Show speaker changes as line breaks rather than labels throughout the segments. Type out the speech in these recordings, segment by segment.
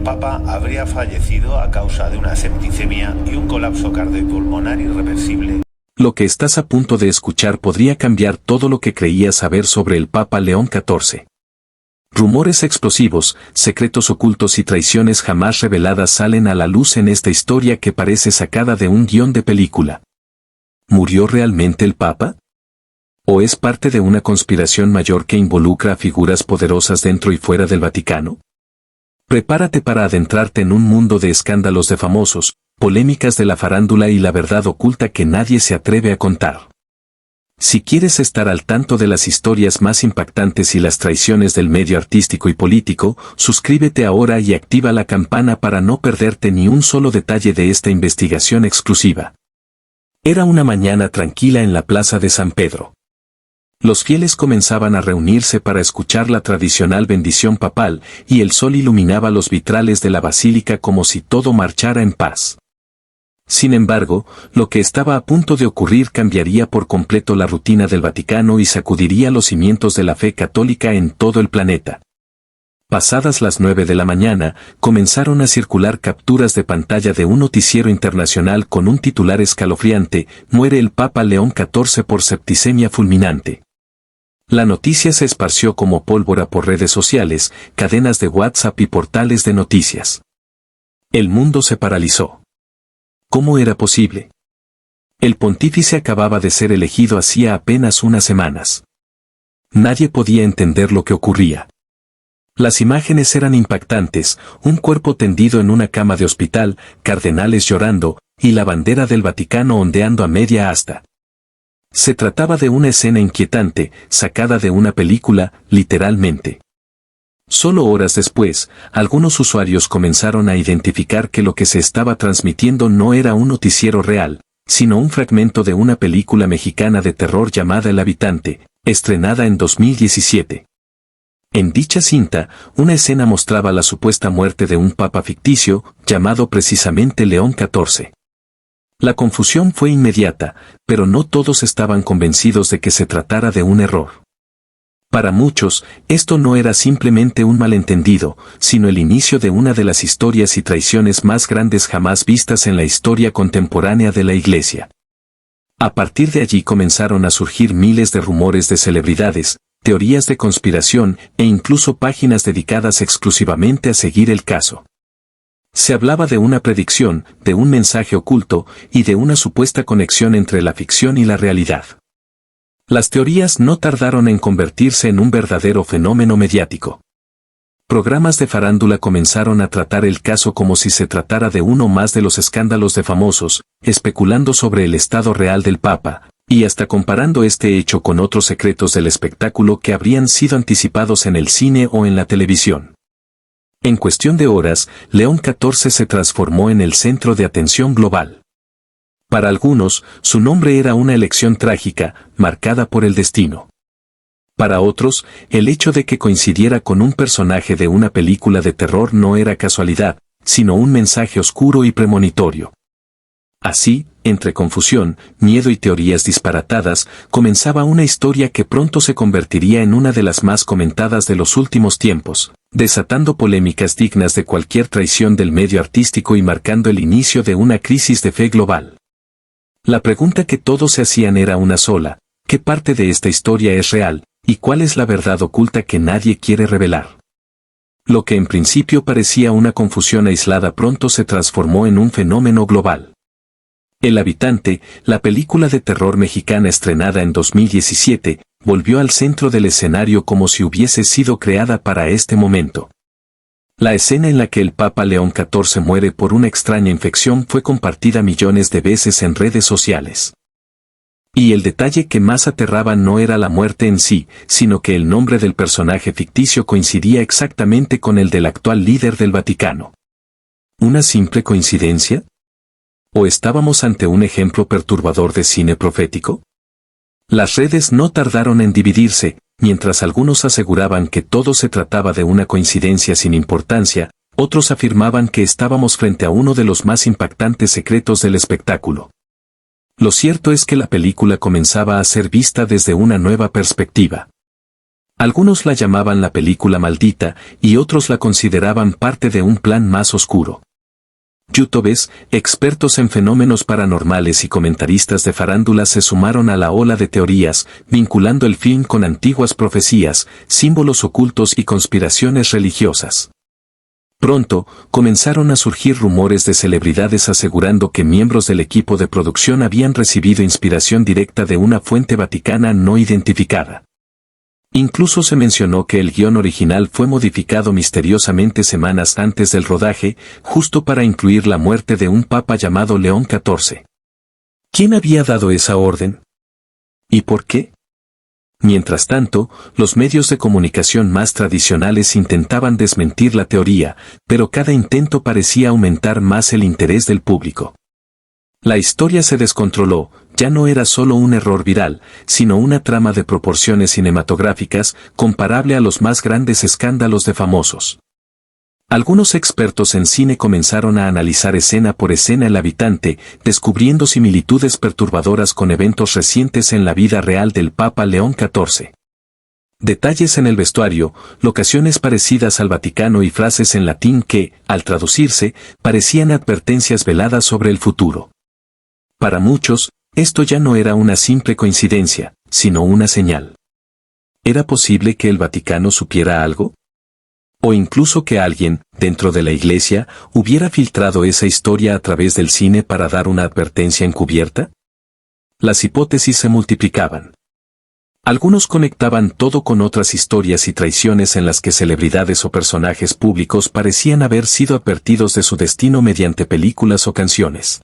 el Papa habría fallecido a causa de una septicemia y un colapso cardiopulmonar irreversible.
Lo que estás a punto de escuchar podría cambiar todo lo que creías saber sobre el Papa León XIV. Rumores explosivos, secretos ocultos y traiciones jamás reveladas salen a la luz en esta historia que parece sacada de un guión de película. ¿Murió realmente el Papa? ¿O es parte de una conspiración mayor que involucra a figuras poderosas dentro y fuera del Vaticano? Prepárate para adentrarte en un mundo de escándalos de famosos, polémicas de la farándula y la verdad oculta que nadie se atreve a contar. Si quieres estar al tanto de las historias más impactantes y las traiciones del medio artístico y político, suscríbete ahora y activa la campana para no perderte ni un solo detalle de esta investigación exclusiva. Era una mañana tranquila en la plaza de San Pedro. Los fieles comenzaban a reunirse para escuchar la tradicional bendición papal, y el sol iluminaba los vitrales de la basílica como si todo marchara en paz. Sin embargo, lo que estaba a punto de ocurrir cambiaría por completo la rutina del Vaticano y sacudiría los cimientos de la fe católica en todo el planeta. Pasadas las 9 de la mañana, comenzaron a circular capturas de pantalla de un noticiero internacional con un titular escalofriante: muere el Papa León XIV por septicemia fulminante. La noticia se esparció como pólvora por redes sociales, cadenas de WhatsApp y portales de noticias. El mundo se paralizó. ¿Cómo era posible? El pontífice acababa de ser elegido hacía apenas unas semanas. Nadie podía entender lo que ocurría. Las imágenes eran impactantes: un cuerpo tendido en una cama de hospital, cardenales llorando, y la bandera del Vaticano ondeando a media asta. Se trataba de una escena inquietante, sacada de una película, literalmente. Solo horas después, algunos usuarios comenzaron a identificar que lo que se estaba transmitiendo no era un noticiero real, sino un fragmento de una película mexicana de terror llamada El Habitante, estrenada en 2017. En dicha cinta, una escena mostraba la supuesta muerte de un papa ficticio, llamado precisamente León XIV. La confusión fue inmediata, pero no todos estaban convencidos de que se tratara de un error. Para muchos, esto no era simplemente un malentendido, sino el inicio de una de las historias y traiciones más grandes jamás vistas en la historia contemporánea de la Iglesia. A partir de allí comenzaron a surgir miles de rumores de celebridades, teorías de conspiración e incluso páginas dedicadas exclusivamente a seguir el caso. Se hablaba de una predicción, de un mensaje oculto y de una supuesta conexión entre la ficción y la realidad. Las teorías no tardaron en convertirse en un verdadero fenómeno mediático. Programas de farándula comenzaron a tratar el caso como si se tratara de uno más de los escándalos de famosos, especulando sobre el estado real del Papa, y hasta comparando este hecho con otros secretos del espectáculo que habrían sido anticipados en el cine o en la televisión. En cuestión de horas, León XIV se transformó en el centro de atención global. Para algunos, su nombre era una elección trágica, marcada por el destino. Para otros, el hecho de que coincidiera con un personaje de una película de terror no era casualidad, sino un mensaje oscuro y premonitorio. Así, entre confusión, miedo y teorías disparatadas, comenzaba una historia que pronto se convertiría en una de las más comentadas de los últimos tiempos, desatando polémicas dignas de cualquier traición del medio artístico y marcando el inicio de una crisis de fe global. La pregunta que todos se hacían era una sola: ¿qué parte de esta historia es real, y cuál es la verdad oculta que nadie quiere revelar? Lo que en principio parecía una confusión aislada pronto se transformó en un fenómeno global. El Habitante, la película de terror mexicana estrenada en 2017, volvió al centro del escenario como si hubiese sido creada para este momento. La escena en la que el Papa León XIV muere por una extraña infección fue compartida millones de veces en redes sociales. Y el detalle que más aterraba no era la muerte en sí, sino que el nombre del personaje ficticio coincidía exactamente con el del actual líder del Vaticano. ¿Una simple coincidencia? ¿O estábamos ante un ejemplo perturbador de cine profético? Las redes no tardaron en dividirse, mientras algunos aseguraban que todo se trataba de una coincidencia sin importancia, otros afirmaban que estábamos frente a uno de los más impactantes secretos del espectáculo. Lo cierto es que la película comenzaba a ser vista desde una nueva perspectiva. Algunos la llamaban la película maldita y otros la consideraban parte de un plan más oscuro. Youtubers, expertos en fenómenos paranormales y comentaristas de farándula se sumaron a la ola de teorías, vinculando el film con antiguas profecías, símbolos ocultos y conspiraciones religiosas. Pronto, comenzaron a surgir rumores de celebridades asegurando que miembros del equipo de producción habían recibido inspiración directa de una fuente vaticana no identificada. Incluso se mencionó que el guión original fue modificado misteriosamente semanas antes del rodaje, justo para incluir la muerte de un papa llamado León XIV. ¿Quién había dado esa orden? ¿Y por qué? Mientras tanto, los medios de comunicación más tradicionales intentaban desmentir la teoría, pero cada intento parecía aumentar más el interés del público. La historia se descontroló, ya no era solo un error viral, sino una trama de proporciones cinematográficas comparable a los más grandes escándalos de famosos. Algunos expertos en cine comenzaron a analizar escena por escena el habitante, descubriendo similitudes perturbadoras con eventos recientes en la vida real del Papa León XIV. Detalles en el vestuario, locaciones parecidas al Vaticano y frases en latín que, al traducirse, parecían advertencias veladas sobre el futuro. Para muchos, esto ya no era una simple coincidencia, sino una señal. ¿Era posible que el Vaticano supiera algo? O incluso que alguien, dentro de la Iglesia, hubiera filtrado esa historia a través del cine para dar una advertencia encubierta? Las hipótesis se multiplicaban. Algunos conectaban todo con otras historias y traiciones en las que celebridades o personajes públicos parecían haber sido advertidos de su destino mediante películas o canciones.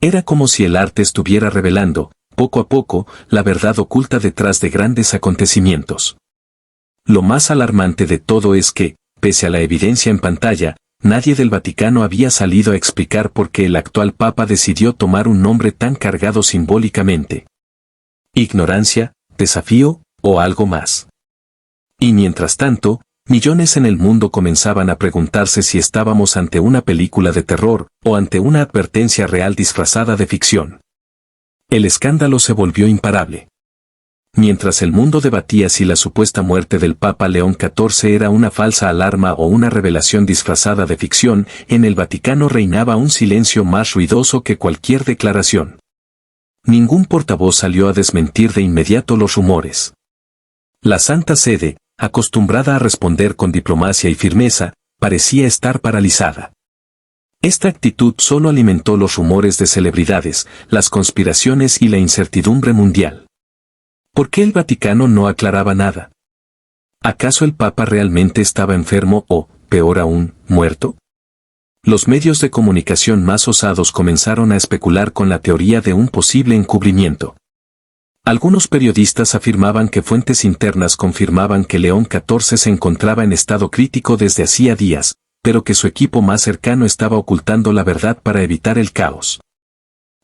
Era como si el arte estuviera revelando, poco a poco, la verdad oculta detrás de grandes acontecimientos. Lo más alarmante de todo es que, pese a la evidencia en pantalla, nadie del Vaticano había salido a explicar por qué el actual Papa decidió tomar un nombre tan cargado simbólicamente. ¿Ignorancia, desafío, o algo más? Y mientras tanto, millones en el mundo comenzaban a preguntarse si estábamos ante una película de terror, o ante una advertencia real disfrazada de ficción. El escándalo se volvió imparable. Mientras el mundo debatía si la supuesta muerte del Papa León XIV era una falsa alarma o una revelación disfrazada de ficción, en el Vaticano reinaba un silencio más ruidoso que cualquier declaración. Ningún portavoz salió a desmentir de inmediato los rumores. La Santa Sede, acostumbrada a responder con diplomacia y firmeza, parecía estar paralizada. Esta actitud solo alimentó los rumores de celebridades, las conspiraciones y la incertidumbre mundial. ¿Por qué el Vaticano no aclaraba nada? ¿Acaso el Papa realmente estaba enfermo o, peor aún, muerto? Los medios de comunicación más osados comenzaron a especular con la teoría de un posible encubrimiento. Algunos periodistas afirmaban que fuentes internas confirmaban que León XIV se encontraba en estado crítico desde hacía días, pero que su equipo más cercano estaba ocultando la verdad para evitar el caos.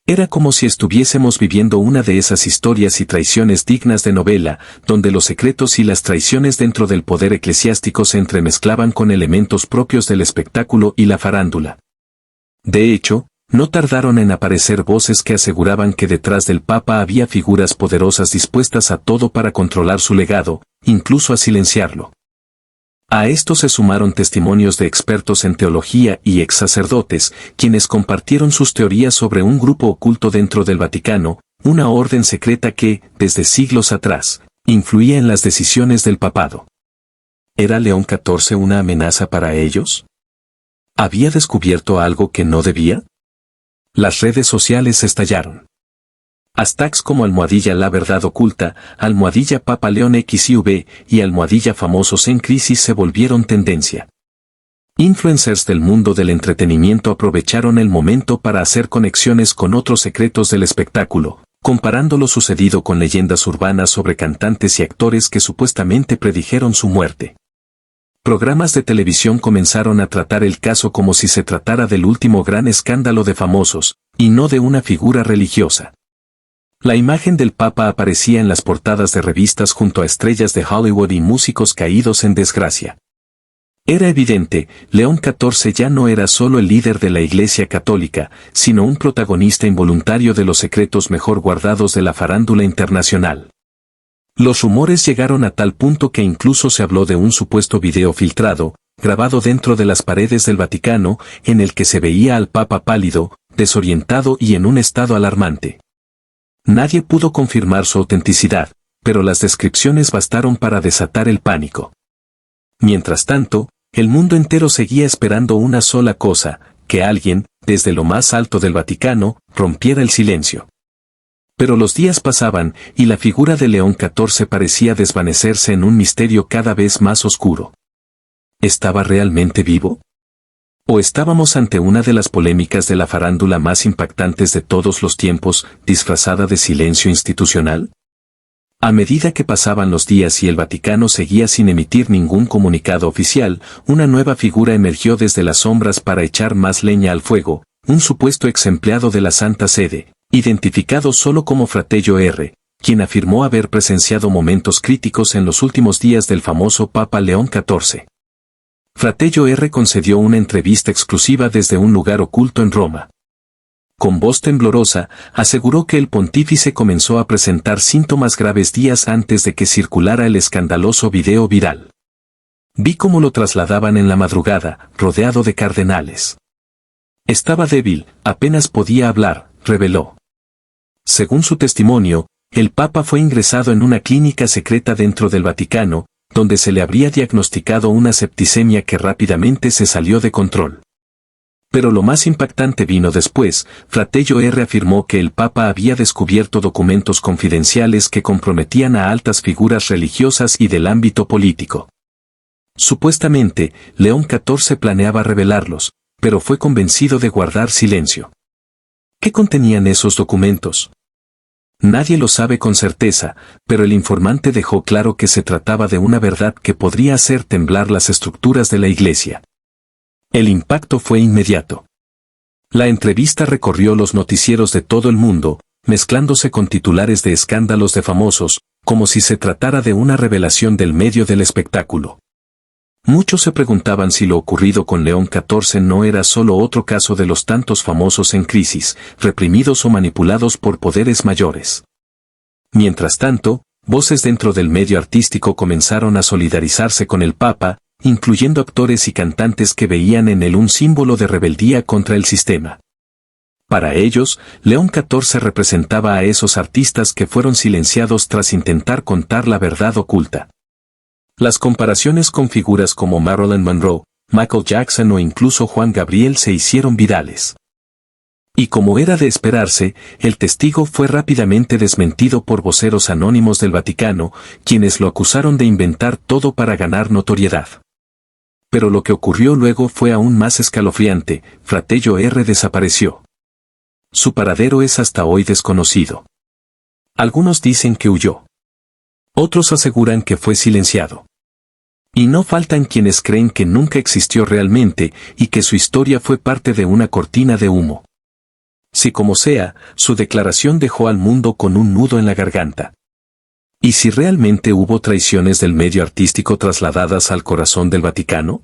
Era como si estuviésemos viviendo una de esas historias y traiciones dignas de novela, donde los secretos y las traiciones dentro del poder eclesiástico se entremezclaban con elementos propios del espectáculo y la farándula. De hecho, no tardaron en aparecer voces que aseguraban que detrás del Papa había figuras poderosas dispuestas a todo para controlar su legado, incluso a silenciarlo. A esto se sumaron testimonios de expertos en teología y ex sacerdotes, quienes compartieron sus teorías sobre un grupo oculto dentro del Vaticano, una orden secreta que, desde siglos atrás, influía en las decisiones del papado. ¿Era León XIV una amenaza para ellos? ¿Había descubierto algo que no debía? Las redes sociales estallaron. Hashtags como #La Verdad Oculta, #Papa León XIV y #Famosos en Crisis se volvieron tendencia. Influencers del mundo del entretenimiento aprovecharon el momento para hacer conexiones con otros secretos del espectáculo, comparando lo sucedido con leyendas urbanas sobre cantantes y actores que supuestamente predijeron su muerte. Programas de televisión comenzaron a tratar el caso como si se tratara del último gran escándalo de famosos, y no de una figura religiosa. La imagen del Papa aparecía en las portadas de revistas junto a estrellas de Hollywood y músicos caídos en desgracia. Era evidente, León XIV ya no era solo el líder de la Iglesia Católica, sino un protagonista involuntario de los secretos mejor guardados de la farándula internacional. Los rumores llegaron a tal punto que incluso se habló de un supuesto video filtrado, grabado dentro de las paredes del Vaticano, en el que se veía al Papa pálido, desorientado y en un estado alarmante. Nadie pudo confirmar su autenticidad, pero las descripciones bastaron para desatar el pánico. Mientras tanto, el mundo entero seguía esperando una sola cosa, que alguien, desde lo más alto del Vaticano, rompiera el silencio. Pero los días pasaban, y la figura de León XIV parecía desvanecerse en un misterio cada vez más oscuro. ¿Estaba realmente vivo? ¿O estábamos ante una de las polémicas de la farándula más impactantes de todos los tiempos, disfrazada de silencio institucional? A medida que pasaban los días y el Vaticano seguía sin emitir ningún comunicado oficial, una nueva figura emergió desde las sombras para echar más leña al fuego, un supuesto ex empleado de la Santa Sede, identificado solo como Fratello R., quien afirmó haber presenciado momentos críticos en los últimos días del famoso Papa León XIV. Fratello R. concedió una entrevista exclusiva desde un lugar oculto en Roma. Con voz temblorosa, aseguró que el pontífice comenzó a presentar síntomas graves días antes de que circulara el escandaloso video viral. Vi cómo lo trasladaban en la madrugada, rodeado de cardenales. Estaba débil, apenas podía hablar, reveló. Según su testimonio, el Papa fue ingresado en una clínica secreta dentro del Vaticano, donde se le habría diagnosticado una septicemia que rápidamente se salió de control. Pero lo más impactante vino después. Fratello R. afirmó que el Papa había descubierto documentos confidenciales que comprometían a altas figuras religiosas y del ámbito político. Supuestamente, León XIV planeaba revelarlos, pero fue convencido de guardar silencio. ¿Qué contenían esos documentos? Nadie lo sabe con certeza, pero el informante dejó claro que se trataba de una verdad que podría hacer temblar las estructuras de la Iglesia. El impacto fue inmediato. La entrevista recorrió los noticieros de todo el mundo, mezclándose con titulares de escándalos de famosos, como si se tratara de una revelación del medio del espectáculo. Muchos se preguntaban si lo ocurrido con León XIV no era solo otro caso de los tantos famosos en crisis, reprimidos o manipulados por poderes mayores. Mientras tanto, voces dentro del medio artístico comenzaron a solidarizarse con el Papa, incluyendo actores y cantantes que veían en él un símbolo de rebeldía contra el sistema. Para ellos, León XIV representaba a esos artistas que fueron silenciados tras intentar contar la verdad oculta. Las comparaciones con figuras como Marilyn Monroe, Michael Jackson o incluso Juan Gabriel se hicieron virales. Y como era de esperarse, el testigo fue rápidamente desmentido por voceros anónimos del Vaticano, quienes lo acusaron de inventar todo para ganar notoriedad. Pero lo que ocurrió luego fue aún más escalofriante. Fratello R. desapareció. Su paradero es hasta hoy desconocido. Algunos dicen que huyó. Otros aseguran que fue silenciado. Y no faltan quienes creen que nunca existió realmente y que su historia fue parte de una cortina de humo. Si como sea, su declaración dejó al mundo con un nudo en la garganta. ¿Y si realmente hubo traiciones del medio artístico trasladadas al corazón del Vaticano?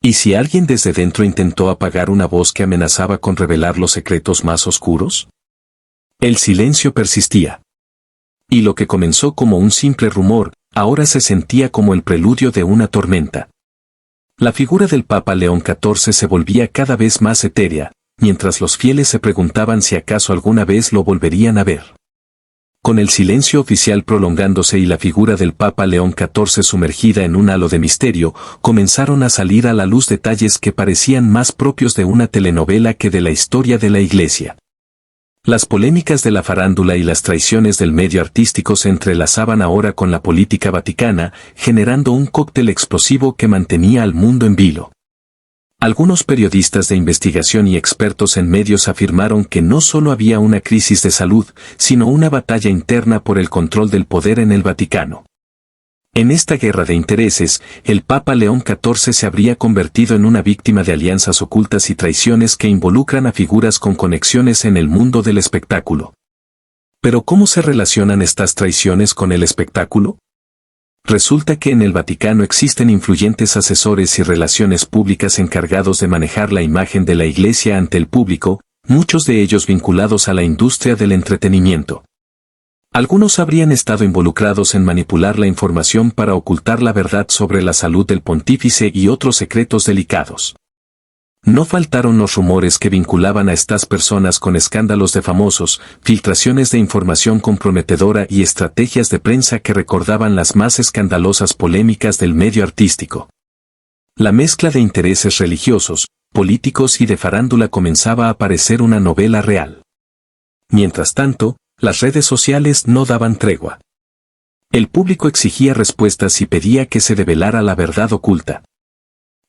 ¿Y si alguien desde dentro intentó apagar una voz que amenazaba con revelar los secretos más oscuros? El silencio persistía. Y lo que comenzó como un simple rumor, ahora se sentía como el preludio de una tormenta. La figura del Papa León XIV se volvía cada vez más etérea, mientras los fieles se preguntaban si acaso alguna vez lo volverían a ver. Con el silencio oficial prolongándose y la figura del Papa León XIV sumergida en un halo de misterio, comenzaron a salir a la luz detalles que parecían más propios de una telenovela que de la historia de la Iglesia. Las polémicas de la farándula y las traiciones del medio artístico se entrelazaban ahora con la política vaticana, generando un cóctel explosivo que mantenía al mundo en vilo. Algunos periodistas de investigación y expertos en medios afirmaron que no solo había una crisis de salud, sino una batalla interna por el control del poder en el Vaticano. En esta guerra de intereses, el Papa León XIV se habría convertido en una víctima de alianzas ocultas y traiciones que involucran a figuras con conexiones en el mundo del espectáculo. ¿Pero cómo se relacionan estas traiciones con el espectáculo? Resulta que en el Vaticano existen influyentes asesores y relaciones públicas encargados de manejar la imagen de la Iglesia ante el público, muchos de ellos vinculados a la industria del entretenimiento. Algunos habrían estado involucrados en manipular la información para ocultar la verdad sobre la salud del pontífice y otros secretos delicados. No faltaron los rumores que vinculaban a estas personas con escándalos de famosos, filtraciones de información comprometedora y estrategias de prensa que recordaban las más escandalosas polémicas del medio artístico. La mezcla de intereses religiosos, políticos y de farándula comenzaba a parecer una novela real. Mientras tanto, las redes sociales no daban tregua. El público exigía respuestas y pedía que se develara la verdad oculta.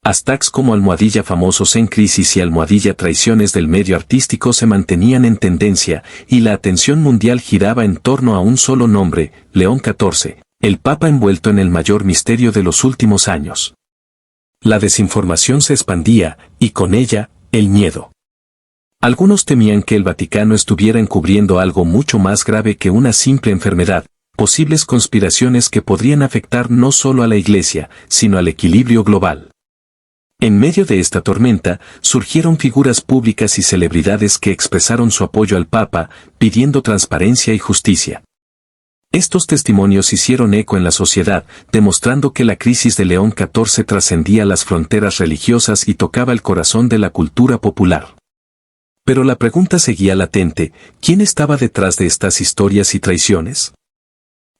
Hashtags como ¡famosos en crisis y ¡traiciones del medio artístico se mantenían en tendencia, y la atención mundial giraba en torno a un solo nombre, León XIV, el Papa envuelto en el mayor misterio de los últimos años. La desinformación se expandía, y con ella, el miedo. Algunos temían que el Vaticano estuviera encubriendo algo mucho más grave que una simple enfermedad, posibles conspiraciones que podrían afectar no solo a la Iglesia, sino al equilibrio global. En medio de esta tormenta, surgieron figuras públicas y celebridades que expresaron su apoyo al Papa, pidiendo transparencia y justicia. Estos testimonios hicieron eco en la sociedad, demostrando que la crisis de León XIV trascendía las fronteras religiosas y tocaba el corazón de la cultura popular. Pero la pregunta seguía latente: ¿quién estaba detrás de estas historias y traiciones?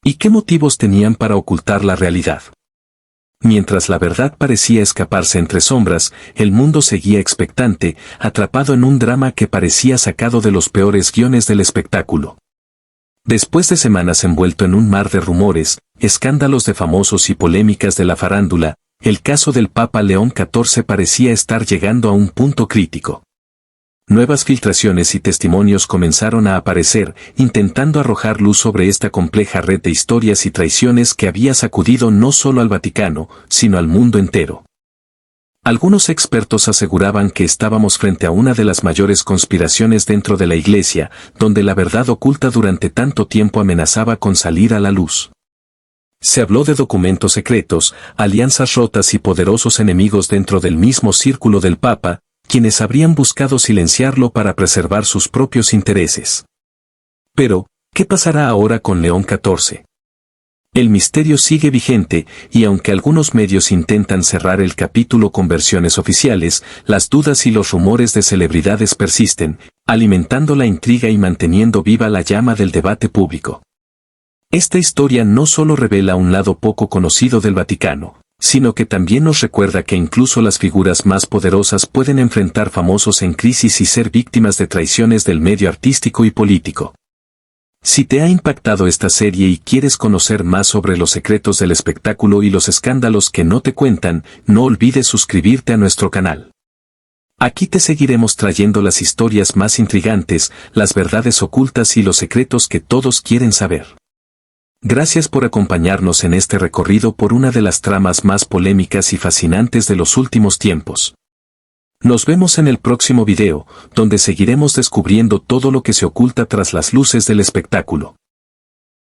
¿Y qué motivos tenían para ocultar la realidad? Mientras la verdad parecía escaparse entre sombras, el mundo seguía expectante, atrapado en un drama que parecía sacado de los peores guiones del espectáculo. Después de semanas envuelto en un mar de rumores, escándalos de famosos y polémicas de la farándula, el caso del Papa León XIV parecía estar llegando a un punto crítico. Nuevas filtraciones y testimonios comenzaron a aparecer, intentando arrojar luz sobre esta compleja red de historias y traiciones que había sacudido no solo al Vaticano, sino al mundo entero. Algunos expertos aseguraban que estábamos frente a una de las mayores conspiraciones dentro de la Iglesia, donde la verdad oculta durante tanto tiempo amenazaba con salir a la luz. Se habló de documentos secretos, alianzas rotas y poderosos enemigos dentro del mismo círculo del Papa, quienes habrían buscado silenciarlo para preservar sus propios intereses. Pero, ¿qué pasará ahora con León XIV? El misterio sigue vigente, y aunque algunos medios intentan cerrar el capítulo con versiones oficiales, las dudas y los rumores de celebridades persisten, alimentando la intriga y manteniendo viva la llama del debate público. Esta historia no solo revela un lado poco conocido del Vaticano, sino que también nos recuerda que incluso las figuras más poderosas pueden enfrentar famosos en crisis y ser víctimas de traiciones del medio artístico y político. Si te ha impactado esta serie y quieres conocer más sobre los secretos del espectáculo y los escándalos que no te cuentan, no olvides suscribirte a nuestro canal. Aquí te seguiremos trayendo las historias más intrigantes, las verdades ocultas y los secretos que todos quieren saber. Gracias por acompañarnos en este recorrido por una de las tramas más polémicas y fascinantes de los últimos tiempos. Nos vemos en el próximo video, donde seguiremos descubriendo todo lo que se oculta tras las luces del espectáculo.